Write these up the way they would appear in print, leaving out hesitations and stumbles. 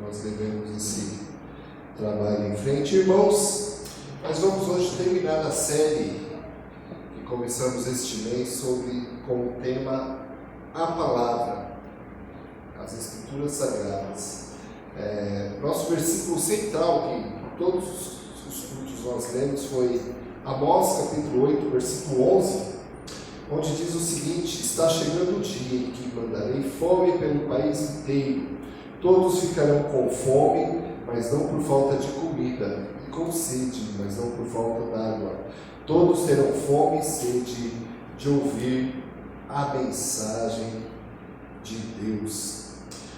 nós levemos esse trabalho em frente. Irmãos, nós vamos hoje terminar a série que começamos este mês com o tema A Palavra, as Escrituras Sagradas. Nosso versículo central, que todos os cultos nós lemos, foi Amós capítulo 8, versículo 11, onde diz o seguinte: está chegando o dia em que mandarei fome pelo país inteiro. Todos ficarão com fome, mas não por falta de comida, e com sede, mas não por falta d'água. Todos terão fome e sede de ouvir a mensagem de Deus.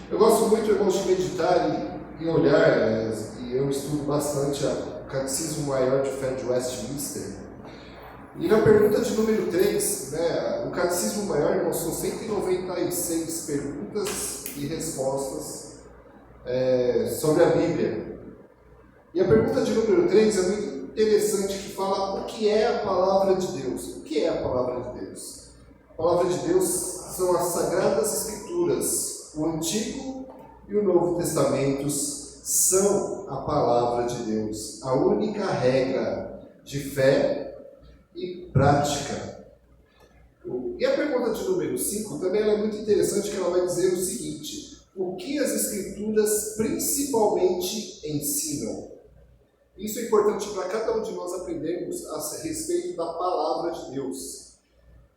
Eu gosto muito, irmãos, de meditar e olhar, e eu estudo bastante o Catecismo Maior de Fé de Westminster. E na pergunta de número 3, o Catecismo Maior, irmãos, são 196 perguntas e respostas sobre a Bíblia. E a pergunta de número 3 é muito interessante, que fala o que é a Palavra de Deus. O que é a Palavra de Deus? A Palavra de Deus são as Sagradas Escrituras. O Antigo e o Novo Testamentos são a Palavra de Deus. A única regra de fé e prática. E a pergunta de número 5 também é muito interessante, que ela vai dizer o seguinte: o que as Escrituras principalmente ensinam? Isso é importante para cada um de nós aprendermos a respeito da Palavra de Deus.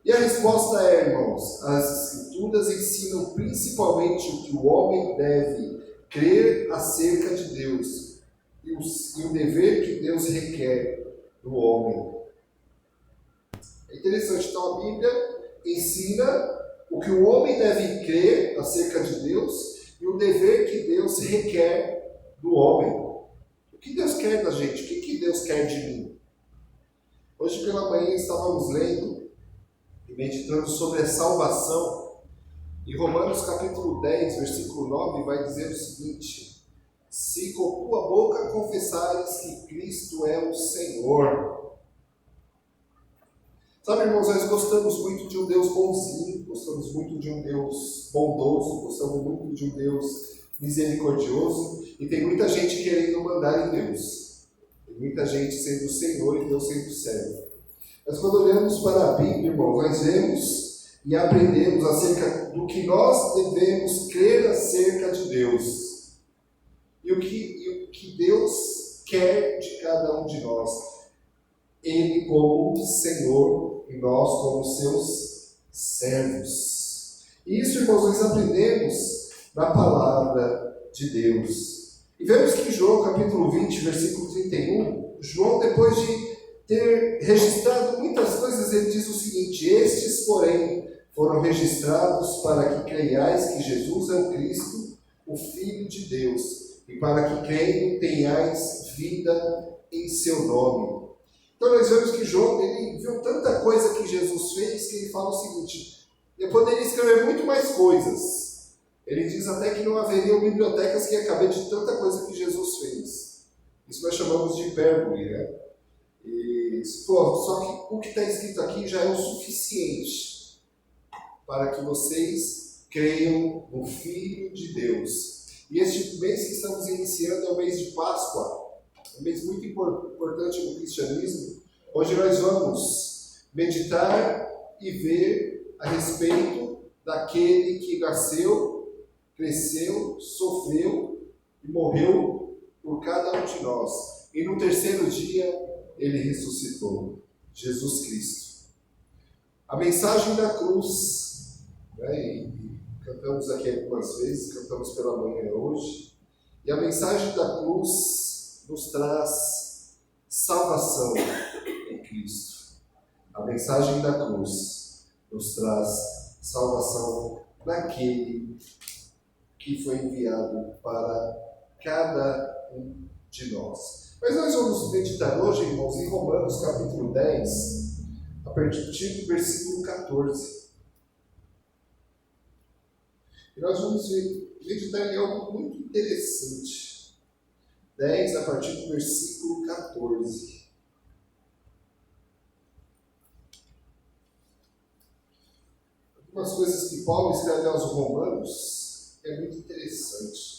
E a resposta é, irmãos, as Escrituras ensinam principalmente o que o homem deve crer acerca de Deus e o dever que Deus requer do homem. É interessante, então a Bíblia ensina o que o homem deve crer acerca de Deus e o dever que Deus requer do homem. O que Deus quer da gente? O que Deus quer de mim? Hoje pela manhã estávamos lendo e meditando sobre a salvação, e Romanos capítulo 10, versículo 9 vai dizer o seguinte: se com tua boca confessares que Cristo é o Senhor. Sabe, irmãos, nós gostamos muito de um Deus bonzinho, gostamos muito de um Deus bondoso, gostamos muito de um Deus misericordioso, e tem muita gente querendo mandar em Deus. Tem muita gente sendo o Senhor e Deus sendo o servo. Mas quando olhamos para a Bíblia, irmãos, nós vemos e aprendemos acerca do que nós devemos crer acerca de Deus. E o que Deus quer de cada um de nós. Ele como Senhor e nós como seus servos. E isso, irmãos, nós aprendemos na Palavra de Deus. E vemos que em João capítulo 20, versículo 31, João, depois de ter registrado muitas coisas, ele diz o seguinte: estes, porém, foram registrados para que creiais que Jesus é o Cristo, o Filho de Deus, e para que crendo tenhais vida em seu nome. Então nós vemos que João, ele viu tanta coisa que Jesus fez, que ele fala o seguinte: eu poderia escrever muito mais coisas. Ele diz até que não haveriam bibliotecas que ia caber de tanta coisa que Jesus fez. Isso nós chamamos de hipérbole, né? Só que o que está escrito aqui já é o suficiente para que vocês creiam no Filho de Deus. E este mês que estamos iniciando é o mês de Páscoa, um mês muito importante no cristianismo, onde nós vamos meditar e ver a respeito daquele que nasceu, cresceu, sofreu e morreu por cada um de nós. E no terceiro dia ele ressuscitou, Jesus Cristo. A mensagem da cruz, e cantamos aqui algumas vezes, cantamos pela manhã hoje, e a mensagem da cruz nos traz salvação em Cristo. A mensagem da cruz nos traz salvação naquele que foi enviado para cada um de nós. Mas nós vamos meditar hoje, irmãos, em Romanos capítulo 10, a partir do versículo 14. E nós vamos meditar em algo muito interessante. 10, a partir do versículo 14. Algumas coisas que Paulo escreve aos Romanos é muito interessante.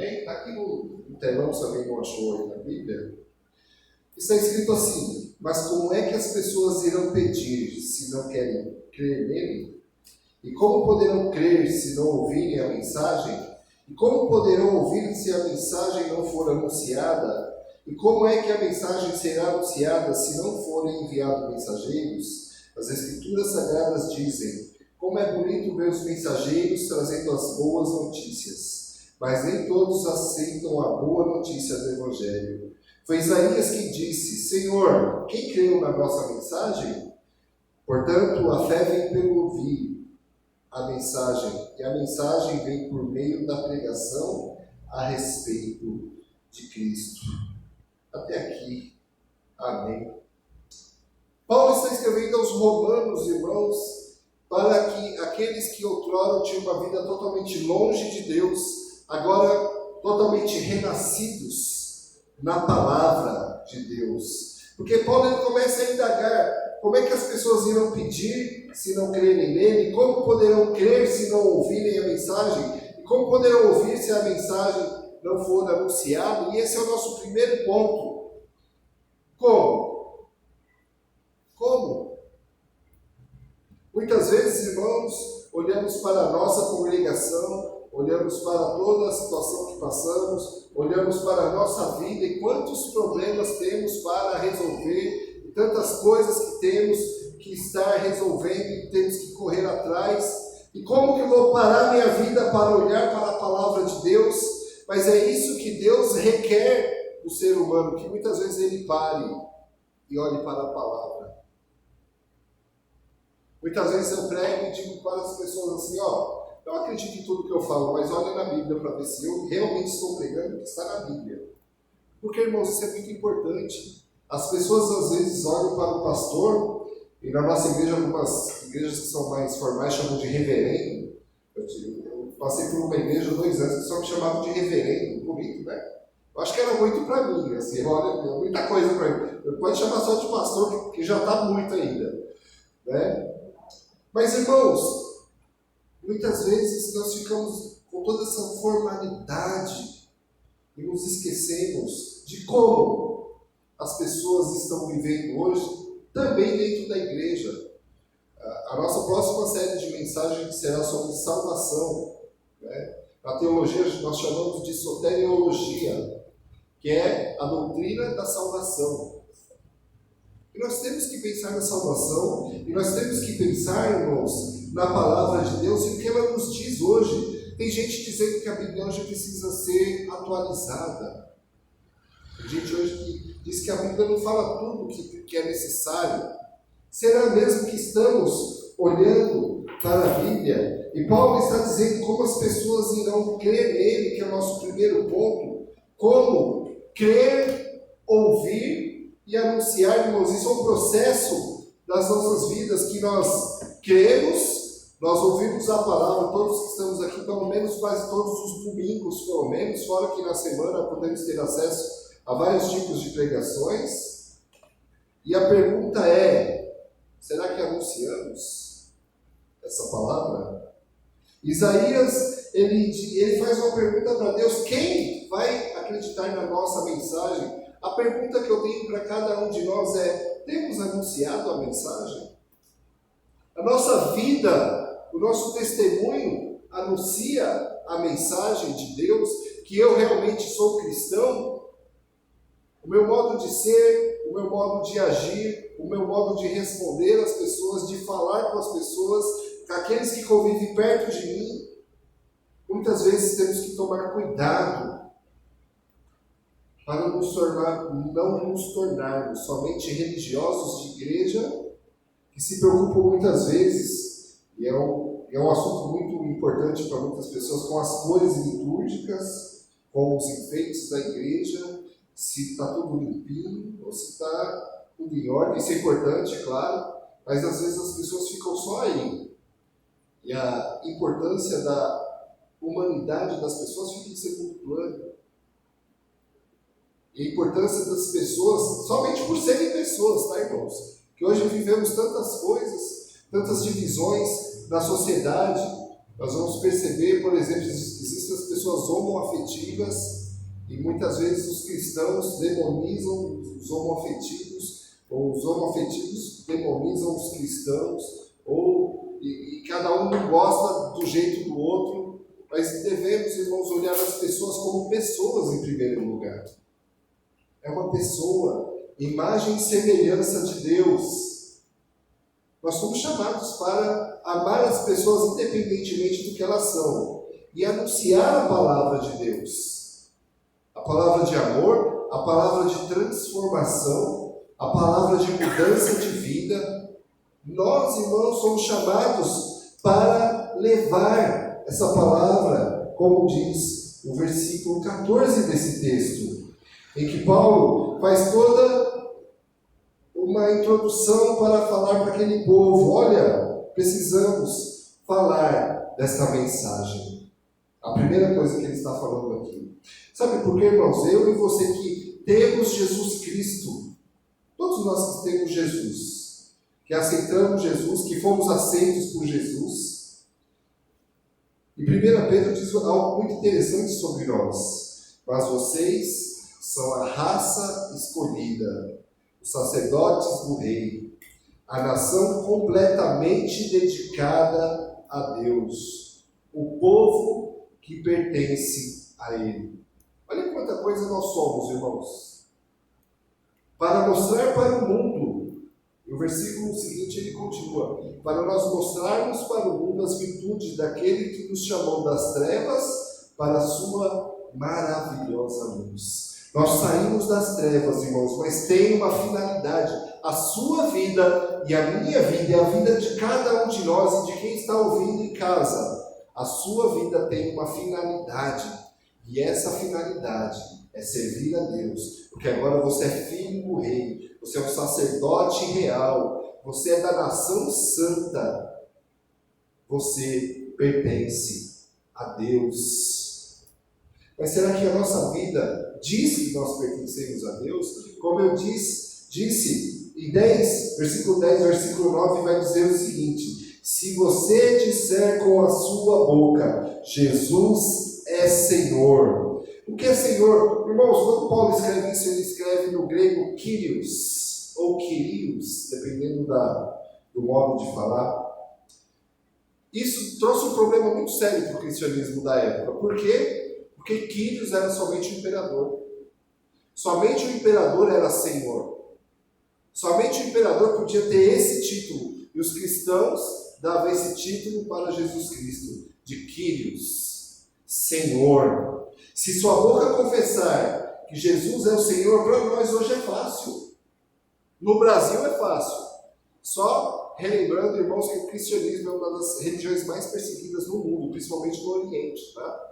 Amém? Está aqui no telão, se alguém não achou aí na Bíblia. Está escrito assim: mas como é que as pessoas irão pedir se não querem crer nele? E como poderão crer se não ouvirem a mensagem? E como poderão ouvir se a mensagem não for anunciada? E como é que a mensagem será anunciada se não forem enviados mensageiros? As Escrituras Sagradas dizem: como é bonito ver os mensageiros trazendo as boas notícias, mas nem todos aceitam a boa notícia do Evangelho. Foi Isaías que disse: Senhor, quem creu na nossa mensagem? Portanto, a fé vem pelo ouvir a mensagem, e a mensagem vem por meio da pregação a respeito de Cristo. Até aqui. Amém. Paulo está escrevendo aos romanos, irmãos, para que aqueles que outrora tinham uma vida totalmente longe de Deus, agora totalmente renascidos na palavra de Deus. Porque Paulo ele começa a indagar como é que as pessoas irão pedir se não crerem nele, como poderão crer se não ouvirem a mensagem, e como poderão ouvir se a mensagem não for anunciada. E esse é o nosso primeiro ponto. Como? Como? Muitas vezes, irmãos, olhamos para a nossa congregação, olhamos para toda a situação que passamos, olhamos para a nossa vida e quantos problemas temos para resolver, e tantas coisas que temos que estar resolvendo e temos que correr atrás. E como que eu vou parar minha vida para olhar para a palavra de Deus? Mas é isso que Deus requer do ser humano, que muitas vezes ele pare e olhe para a palavra. Muitas vezes eu prego e digo para as pessoas assim, não acredite em tudo que eu falo, mas olha na Bíblia para ver se eu realmente estou pregando o que está na Bíblia. Porque, irmãos, isso é muito importante. As pessoas às vezes olham para o pastor, e na nossa igreja, algumas igrejas que são mais formais chamam de reverendo. Eu passei por uma igreja 2 anos que só me chamavam de reverendo, bonito, né? Eu acho que era muito para mim, assim, olha, muita coisa para mim. Pode chamar só de pastor, que já está muito ainda, né? Mas, irmãos, muitas vezes nós ficamos com toda essa formalidade e nos esquecemos de como as pessoas estão vivendo hoje, também dentro da igreja. A nossa próxima série de mensagens será sobre salvação, né? Na teologia nós chamamos de soteriologia, que é a doutrina da salvação. E nós temos que pensar na salvação, e nós temos que pensar, irmãos, na palavra de Deus e o que ela nos diz hoje. Tem gente dizendo que a Bíblia hoje precisa ser atualizada. Tem gente hoje que diz que a Bíblia não fala tudo que é necessário. Será mesmo que estamos olhando para a Bíblia? E Paulo está dizendo como as pessoas irão crer nele, que é o nosso primeiro ponto. Como crer, ouvir e anunciar, irmãos. Isso é um processo das nossas vidas, que nós cremos, nós ouvimos a palavra, todos que estamos aqui, pelo menos quase todos os domingos, pelo menos, fora que na semana podemos ter acesso a vários tipos de pregações. E a pergunta é, será que anunciamos essa palavra? Isaías, ele faz uma pergunta para Deus: quem vai acreditar na nossa mensagem? A pergunta que eu tenho para cada um de nós é: temos anunciado a mensagem? A nossa vida, o nosso testemunho anuncia a mensagem de Deus, que eu realmente sou cristão? O meu modo de ser, o meu modo de agir, o meu modo de responder às pessoas, de falar com as pessoas, com aqueles que convivem perto de mim, muitas vezes temos que tomar cuidado para não nos tornarmos somente religiosos de igreja, que se preocupam muitas vezes, e é um assunto muito importante para muitas pessoas, com as cores litúrgicas, com os enfeites da igreja, se está tudo limpinho, ou se está tudo em ordem. Isso é importante, é claro, mas às vezes as pessoas ficam só aí. E a importância da humanidade das pessoas fica em segundo plano. E a importância das pessoas, somente por serem pessoas, tá, irmãos? Que hoje vivemos tantas coisas, tantas divisões na sociedade, Nós vamos perceber, por exemplo, existem as pessoas homoafetivas e muitas vezes os cristãos demonizam os homoafetivos, ou os homoafetivos demonizam os cristãos, e cada um não gosta do jeito do outro, mas devemos, irmãos, olhar as pessoas como pessoas em primeiro lugar. É uma pessoa, imagem e semelhança de Deus. Nós somos chamados para amar as pessoas independentemente do que elas são e anunciar a palavra de Deus. A palavra de amor, a palavra de transformação, a palavra de mudança de vida. Nós, irmãos, somos chamados para levar essa palavra, como diz o versículo 14 desse texto, em que Paulo faz toda uma introdução para falar para aquele povo: olha, precisamos falar desta mensagem. A primeira coisa que ele está falando aqui. Sabe por quê, irmãos? Eu e você que temos Jesus Cristo, todos nós que temos Jesus, que aceitamos Jesus, que fomos aceitos por Jesus. E 1 Pedro diz algo muito interessante sobre nós. Mas vocês são a raça escolhida, os sacerdotes do rei, a nação completamente dedicada a Deus, o povo que pertence a Ele. Olha quanta coisa nós somos, irmãos. Para mostrar para o mundo, no versículo seguinte ele continua, para nós mostrarmos para o mundo as virtudes daquele que nos chamou das trevas para a sua maravilhosa luz. Nós saímos das trevas, irmãos, mas tem uma finalidade. A sua vida e a minha vida e a vida de cada um de nós e de quem está ouvindo em casa, a sua vida tem uma finalidade. E essa finalidade é servir a Deus. Porque agora você é filho do rei, você é um sacerdote real, você é da nação santa, você pertence a Deus. Mas será que a nossa vida diz que nós pertencemos a Deus? Como eu disse em versículo 10, versículo 9, vai dizer o seguinte: se você disser com a sua boca, Jesus é Senhor. O que é Senhor? Irmãos, quando Paulo escreve isso, ele escreve no grego Kyrios, ou Kyrios, dependendo do modo de falar. Isso trouxe um problema muito sério para o cristianismo da época. Por quê? Porque Quírios era somente o imperador. Somente o imperador era Senhor. Somente o imperador podia ter esse título. E os cristãos davam esse título para Jesus Cristo, de Quírios, Senhor. Se sua boca confessar que Jesus é o Senhor, para nós hoje é fácil. No Brasil é fácil. Só relembrando, irmãos, que o cristianismo é uma das religiões mais perseguidas no mundo, principalmente no Oriente, tá?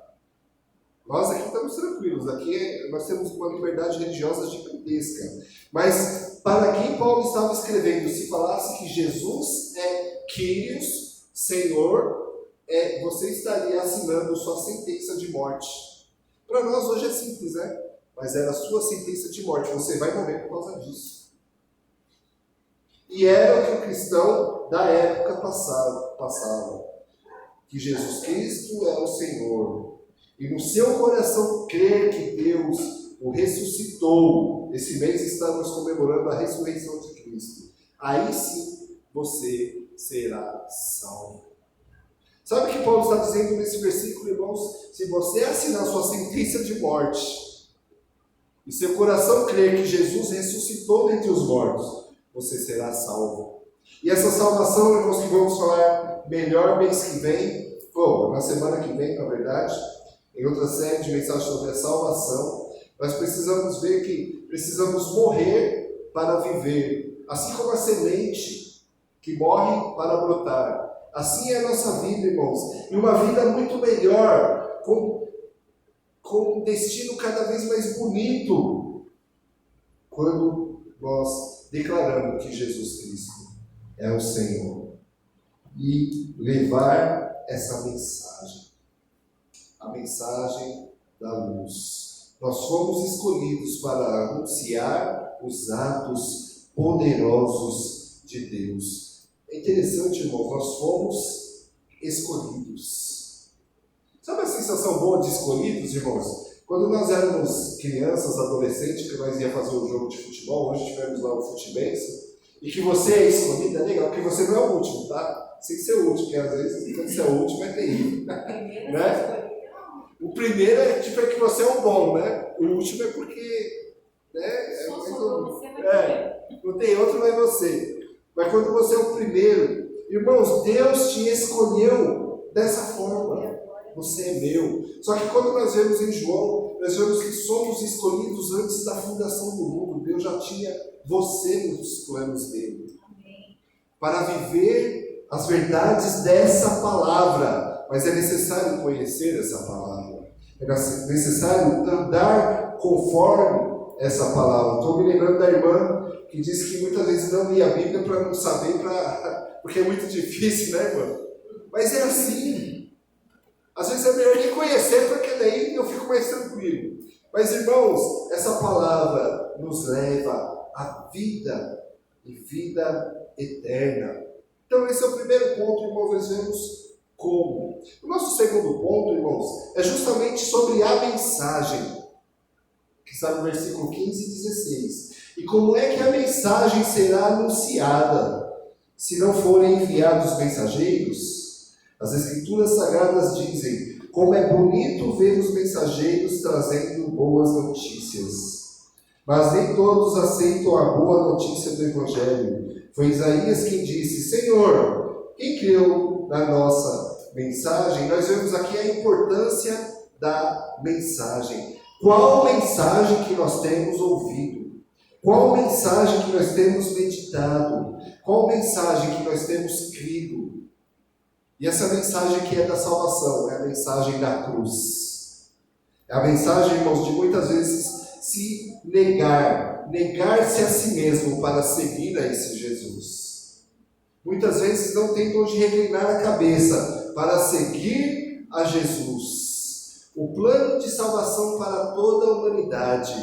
Nós aqui estamos tranquilos, aqui nós temos uma liberdade religiosa gigantesca. Mas para quem Paulo estava escrevendo, se falasse que Jesus é Kyrios, Senhor, você estaria assinando sua sentença de morte. Para nós hoje é simples, né? Mas era a sua sentença de morte, você vai morrer por causa disso. E era o que o cristão da época passava. Que Jesus Cristo é o Senhor. E no seu coração crer que Deus o ressuscitou. Esse mês estamos comemorando a ressurreição de Cristo. Aí sim você será salvo. Sabe o que Paulo está dizendo nesse versículo, irmãos? Se você assinar sua sentença de morte e seu coração crer que Jesus ressuscitou dentre os mortos, você será salvo. E essa salvação, irmãos, que vamos falar melhor mês que vem, na semana que vem, na verdade, em outra série de mensagens sobre a salvação, nós precisamos ver que precisamos morrer para viver. Assim como a semente que morre para brotar. Assim é a nossa vida, irmãos. E uma vida muito melhor, com um destino cada vez mais bonito, quando nós declaramos que Jesus Cristo é o Senhor. E levar essa mensagem. A mensagem da luz. Nós fomos escolhidos para anunciar os atos poderosos de Deus. É interessante, irmãos, nós fomos escolhidos. sensação boa de escolhidos, irmãos? Quando nós éramos crianças, adolescentes, que nós ia fazer um jogo de futebol, hoje tivemos lá o Futimense, e que você é escolhido, é legal, porque você não é o último, tá? Sem ser o último, porque às vezes quando você é o último é terrível. Né? O primeiro é tipo que você é o bom, né? O último é porque, né? Não tem outro, vai você. Mas quando você é o primeiro, irmãos, Deus te escolheu dessa forma. Você é meu. Só que quando nós vemos em João, nós vemos que somos escolhidos antes da fundação do mundo. Deus já tinha você nos planos dele. Para viver as verdades dessa palavra. Mas é necessário conhecer essa palavra. É necessário andar conforme essa palavra. Estou me lembrando da irmã que disse que muitas vezes não lia a Bíblia para não saber, porque é muito difícil, né, irmã? Mas é assim. Às vezes é melhor nem conhecer, porque daí eu fico mais tranquilo. Mas, irmãos, essa palavra nos leva à vida e vida eterna. Então, esse é o primeiro ponto, irmãos, nós vemos como. O nosso segundo ponto, irmãos, é justamente sobre a mensagem, que está no versículo 15 e 16. E como é que a mensagem será anunciada, se não forem enviados mensageiros? As Escrituras Sagradas dizem, como é bonito ver os mensageiros trazendo boas notícias. Mas nem todos aceitam a boa notícia do Evangelho. Foi Isaías quem disse, Senhor, quem creu na nossa mensagem? Nós vemos aqui a importância da mensagem. Qual mensagem que nós temos ouvido? Qual mensagem que nós temos meditado? Qual mensagem que nós temos crido? E essa mensagem que é da salvação, é a mensagem da cruz. É a mensagem, irmãos, de muitas vezes se negar-se a si mesmo para seguir a esse Jesus. Muitas vezes não tem onde reclinar a cabeça para seguir a Jesus. O plano de salvação para toda a humanidade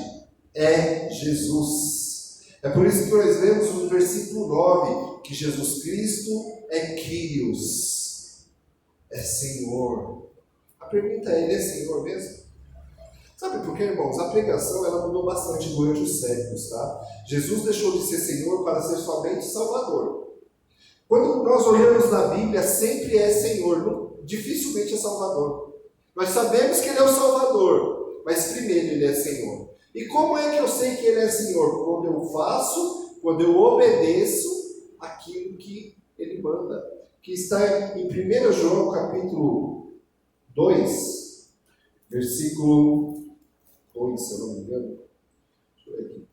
é Jesus. É por isso que nós vemos no versículo 9 que Jesus Cristo é Kyrios. É Senhor. A pergunta é, ele é Senhor mesmo? Sabe por quê, irmãos? A pregação ela mudou bastante durante os séculos, tá? Jesus deixou de ser Senhor para ser somente Salvador. Quando nós olhamos na Bíblia, sempre é Senhor, dificilmente é Salvador. Nós sabemos que Ele é o Salvador, mas primeiro Ele é Senhor. E como é que eu sei que Ele é Senhor? Quando eu faço, quando eu obedeço aquilo que Ele manda. Que está em 1 João capítulo 2, versículo 2, se eu não me engano. Deixa eu ver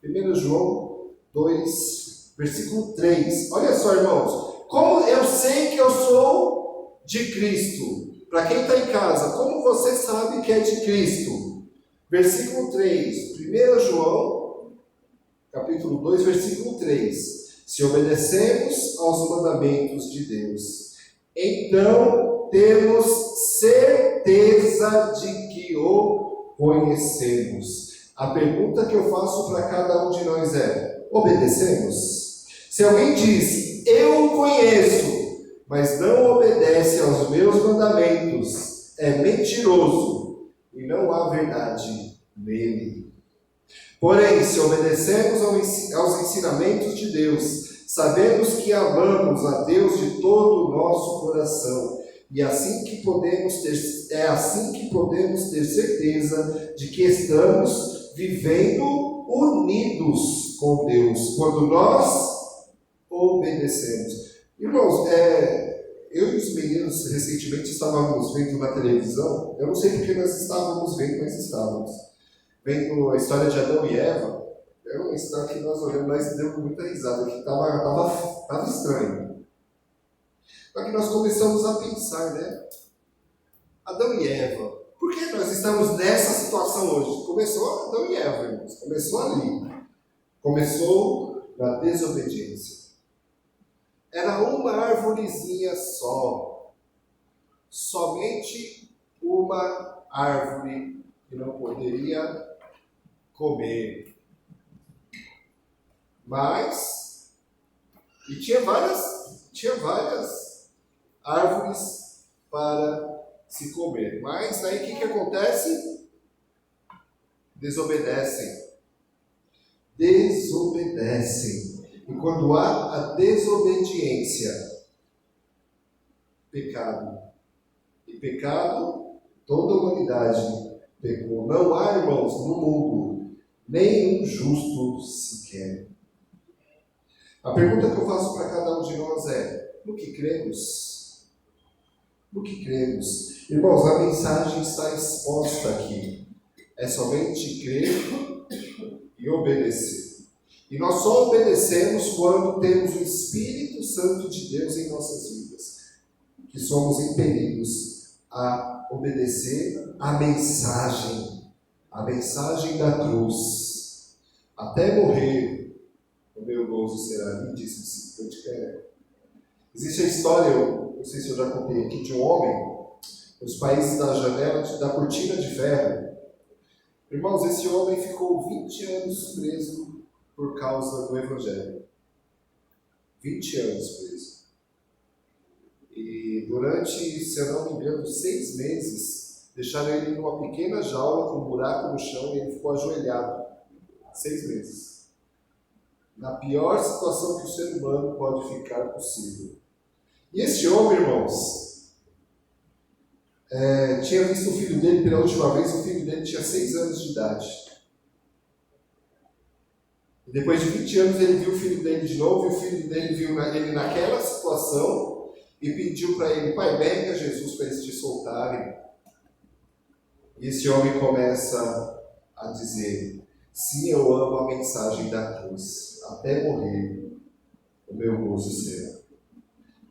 aqui. 1 João 2, versículo 3. Olha só, irmãos. Como eu sei que eu sou de Cristo? Para quem está em casa, como você sabe que é de Cristo? Versículo 3. 1 João, capítulo 2, versículo 3. Se obedecemos aos mandamentos de Deus, então temos certeza de que o conhecemos. A pergunta que eu faço para cada um de nós é: obedecemos? Se alguém diz, eu o conheço, mas não obedece aos meus mandamentos, é mentiroso e não há verdade nele. Porém, se obedecemos aos ensinamentos de Deus, sabemos que amamos a Deus de todo o nosso coração. E é assim que podemos ter certeza de que estamos vivendo unidos com Deus, quando nós obedecemos. Irmãos, eu e os meninos recentemente estávamos vendo na televisão, eu não sei porque nós estávamos vendo, mas estávamos vendo a história de Adão e Eva. É uma história que nós olhamos, nós demos muita risada, que estava estranho. Só que nós começamos a pensar, né? Adão e Eva, por que nós estamos nessa situação hoje? Começou Adão e Eva, irmãos. Começou ali. Começou na desobediência. Era uma arvorezinha só. Somente uma árvore que não poderia comer. Mas, tinha várias árvores para se comer. Mas aí o que acontece? Desobedecem. Desobedecem. E quando há a desobediência, pecado. E pecado, toda a humanidade pecou. Não há, irmãos, no mundo, nem um justo sequer. A pergunta que eu faço para cada um de nós é: no que cremos? No que cremos? Irmãos, a mensagem está exposta aqui. É somente crer e obedecer. E nós só obedecemos quando temos o Espírito Santo de Deus em nossas vidas, que somos impelidos a obedecer a mensagem da cruz. Até morrer, o meu gozo será. Me disse que eu te quero. Existe a história, eu não sei se eu já contei aqui, de um homem nos países da janela, da cortina de ferro. Irmãos, esse homem ficou 20 anos preso por causa do Evangelho. 20 anos preso. E durante, se eu não me engano, 6 meses, deixaram ele numa pequena jaula com um buraco no chão e ele ficou ajoelhado. 6 meses. Na pior situação que o ser humano pode ficar possível. E esse homem, irmãos, tinha visto o filho dele pela última vez, o filho dele tinha 6 anos de idade. E depois de 20 anos ele viu o filho dele de novo, e o filho dele viu ele naquela situação e pediu para ele: pai, pede a Jesus para eles te soltarem. E esse homem começa a dizer: sim, eu amo a mensagem da cruz, até morrer o meu gozo será.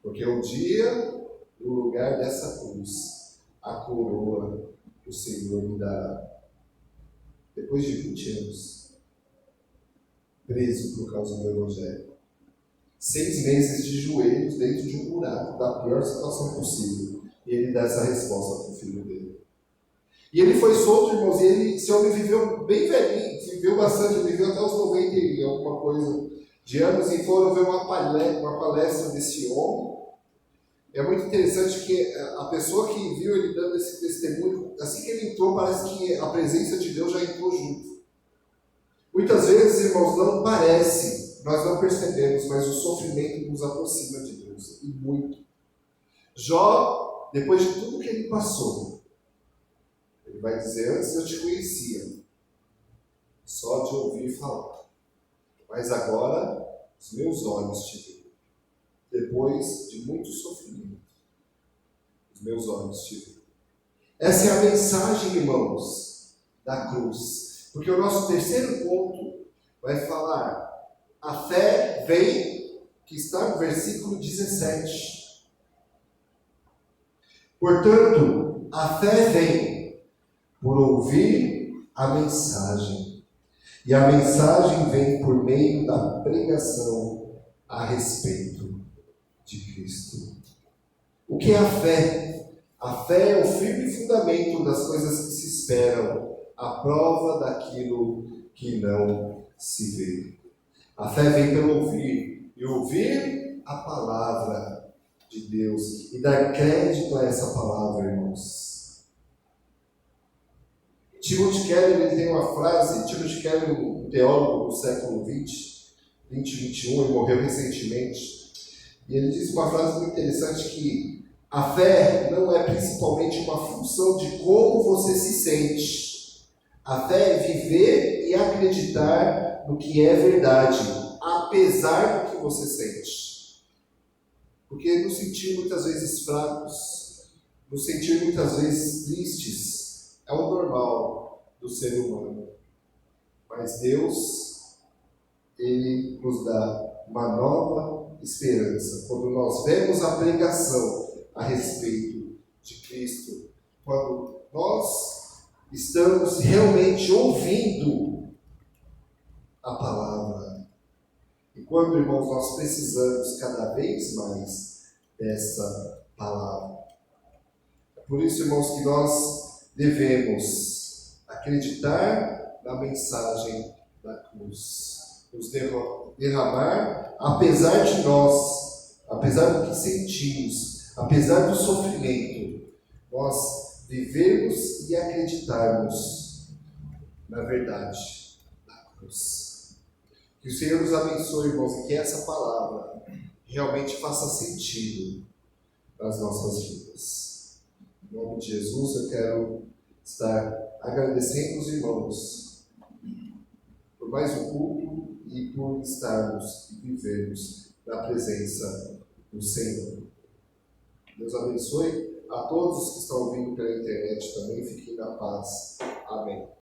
Porque um dia, no lugar dessa cruz, a coroa o Senhor me dará. Depois de 20 anos, preso por causa do Evangelho. 6 meses de joelhos dentro de um buraco, da pior situação possível. E ele dá essa resposta para o filho dele. E ele foi solto, irmãos, e esse homem viveu bem velhinho, viveu bastante, viveu até os 90 e alguma coisa de anos, e foram ver uma palestra desse homem. É muito interessante que a pessoa que viu ele dando esse testemunho, assim que ele entrou, parece que a presença de Deus já entrou junto. Muitas vezes, irmãos, não parece, nós não percebemos, mas o sofrimento nos aproxima de Deus, e muito. Jó, depois de tudo que ele passou, ele vai dizer: antes eu te conhecia, só de ouvir falar, mas agora os meus olhos te veem. Depois de muito sofrimento, os meus olhos te veem. Essa é a mensagem, irmãos, da cruz. Porque o nosso terceiro ponto vai falar: a fé vem, que está no versículo 17. Portanto, a fé vem por ouvir a mensagem. E a mensagem vem por meio da pregação a respeito de Cristo. O que é a fé? A fé é o firme fundamento das coisas que se esperam, a prova daquilo que não se vê. A fé vem pelo ouvir, e ouvir a palavra de Deus, e dar crédito a essa palavra, irmãos. Timothy Keller, ele tem uma frase. Timothy Keller, um teólogo do século 20, 21, ele morreu recentemente. E ele disse uma frase muito interessante, que a fé não é principalmente uma função de como você se sente. A fé é viver e acreditar no que é verdade, apesar do que você sente. Porque nos sentir muitas vezes fracos, nos sentir muitas vezes tristes, é o normal do ser humano. Mas Deus, Ele nos dá uma nova esperança. Quando nós vemos a pregação a respeito de Cristo, quando nós estamos realmente ouvindo a palavra, e quando, irmãos, nós precisamos cada vez mais dessa palavra. É por isso, irmãos, que nós devemos acreditar na mensagem da cruz, nos derramar, apesar de nós, apesar do que sentimos, apesar do sofrimento, nós vivermos e acreditarmos na verdade da cruz. Que o Senhor nos abençoe, irmãos, e que essa palavra realmente faça sentido nas nossas vidas. Em nome de Jesus, eu quero estar agradecendo os irmãos por mais um culto e por estarmos e vivermos na presença do Senhor. Deus abençoe a todos que estão ouvindo pela internet também. Fiquem na paz. Amém.